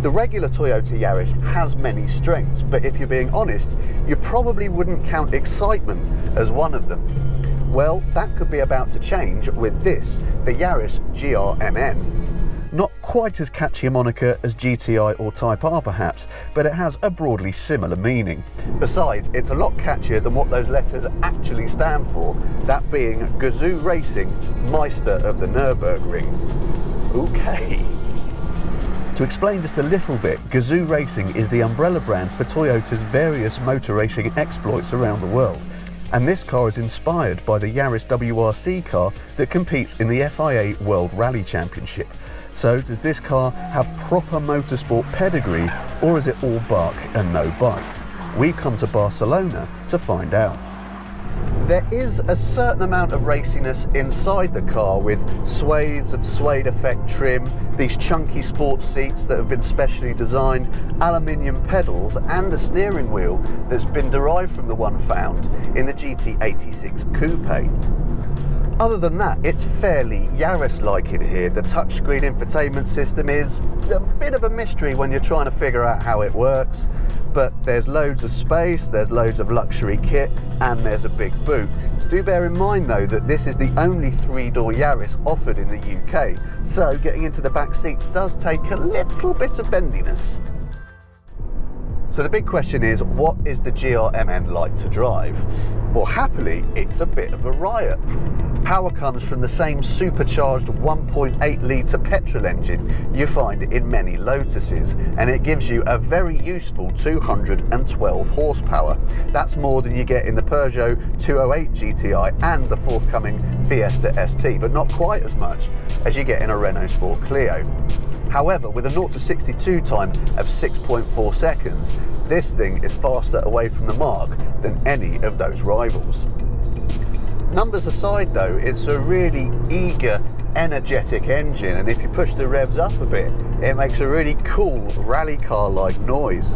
The regular Toyota Yaris has many strengths, but if you're being honest, you probably wouldn't count excitement as one of them. Well, that could be about to change with this, the Yaris GRMN. Not quite as catchy a moniker as GTI or Type R perhaps, but it has a broadly similar meaning. Besides, it's a lot catchier than what those letters actually stand for, that being Gazoo Racing, Meister of the Nürburgring. Okay. To explain just a little bit, Gazoo Racing is the umbrella brand for Toyota's various motor racing exploits around the world. And this car is inspired by the Yaris WRC car that competes in the FIA World Rally Championship. So does this car have proper motorsport pedigree, or is it all bark and no bite? We've come to Barcelona to find out. There is a certain amount of raciness inside the car with swathes of suede effect trim, these chunky sports seats that have been specially designed, aluminium pedals and a steering wheel that's been derived from the one found in the GT86 Coupe. Other than that, it's fairly Yaris-like in here. The touchscreen infotainment system is a bit of a mystery when you're trying to figure out how it works, but there's loads of space, there's loads of luxury kit, and there's a big boot. Do bear in mind though that this is the only three-door Yaris offered in the UK, so getting into the back seats does take a little bit of bendiness. So the big question is, what is the GRMN like to drive? Well, happily, it's a bit of a riot. Power comes from the same supercharged 1.8 litre petrol engine you find in many Lotuses, and it gives you a very useful 212 horsepower. That's more than you get in the Peugeot 208 GTI and the forthcoming Fiesta ST, but not quite as much as you get in a Renault Sport Clio. However, with a 0 to 62 time of 6.4 seconds, this thing is faster away from the mark than any of those rivals. Numbers aside though, it's a really eager, energetic engine, and if you push the revs up a bit, it makes a really cool rally car-like noise.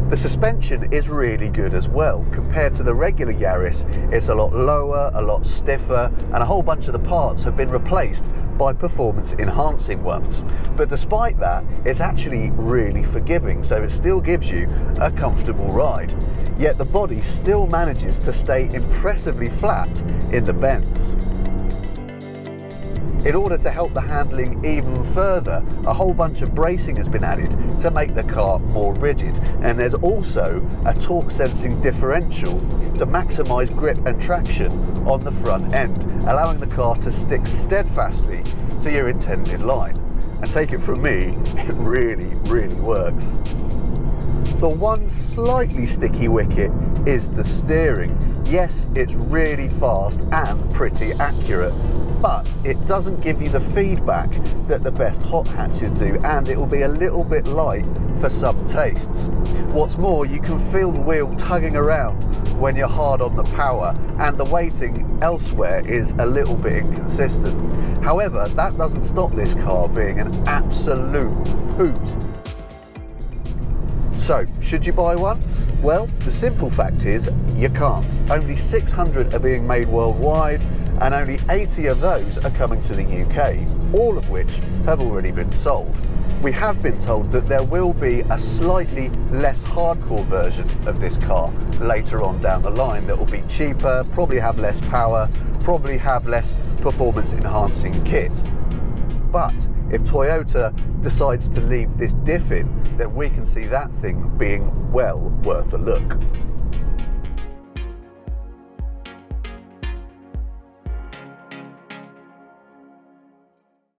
The suspension is really good as well. Compared to the regular Yaris, it's a lot lower, a lot stiffer, and a whole bunch of the parts have been replaced by performance-enhancing ones. But despite that, it's actually really forgiving, so it still gives you a comfortable ride. Yet the body still manages to stay impressively flat in the bends. In order to help the handling even further, a whole bunch of bracing has been added to make the car more rigid, and there's also a torque sensing differential to maximise grip and traction on the front end, allowing the car to stick steadfastly to your intended line. And take it from me, it really works. The one slightly sticky wicket is the steering. Yes, it's really fast and pretty accurate, but it doesn't give you the feedback that the best hot hatches do, and it will be a little bit light for some tastes. What's more, you can feel the wheel tugging around when you're hard on the power, and the weighting elsewhere is a little bit inconsistent. However, that doesn't stop this car being an absolute hoot. So, should you buy one? Well, the simple fact is, you can't. Only 600 are being made worldwide, and only 80 of those are coming to the UK, all of which have already been sold. We have been told that there will be a slightly less hardcore version of this car later on down the line that will be cheaper, probably have less power, probably have less performance enhancing kit. But if Toyota decides to leave this diff in, then we can see that thing being well worth a look.